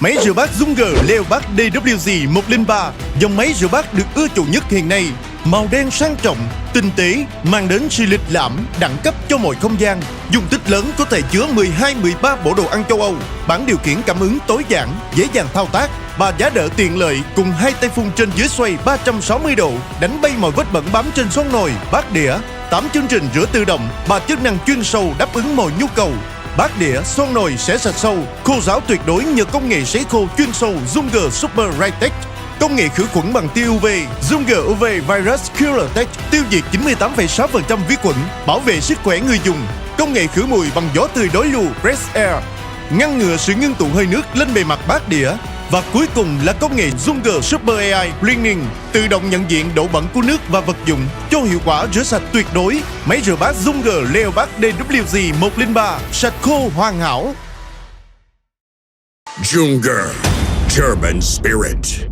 Máy rửa bát Junger Leopard DWJ-103, dòng máy rửa bát được ưa chuộng nhất hiện nay. Màu đen sang trọng, tinh tế, mang đến sự lịch lãm, đẳng cấp cho mọi không gian. Dung tích lớn có thể chứa 12-13 bộ đồ ăn châu Âu. Bảng điều khiển cảm ứng tối giản, dễ dàng thao tác. Và giá đỡ tiện lợi cùng hai tay phun trên dưới xoay 360 độ, đánh bay mọi vết bẩn bám trên xoong nồi, bát đĩa. 8 chương trình rửa tự động, 3 chức năng chuyên sâu đáp ứng mọi nhu cầu. Bát đĩa, xoong nồi sẽ sạch sâu, khô ráo tuyệt đối nhờ công nghệ sấy khô chuyên sâu Junger Super Tech. Công nghệ khử khuẩn bằng tia UV, Junger UV Virus Killer Tech tiêu diệt 98,6% vi khuẩn, bảo vệ sức khỏe người dùng. Công nghệ khử mùi bằng gió tươi đối lưu Fresh Air, ngăn ngừa sự ngưng tụ hơi nước lên bề mặt bát đĩa. Và cuối cùng là công nghệ Junger Super AI Cleaning, tự động nhận diện độ bẩn của nước và vật dụng cho hiệu quả rửa sạch tuyệt đối. Máy rửa bát Junger Leopard DWJ-103, sạch khô hoàn hảo. Junger, German Spirit.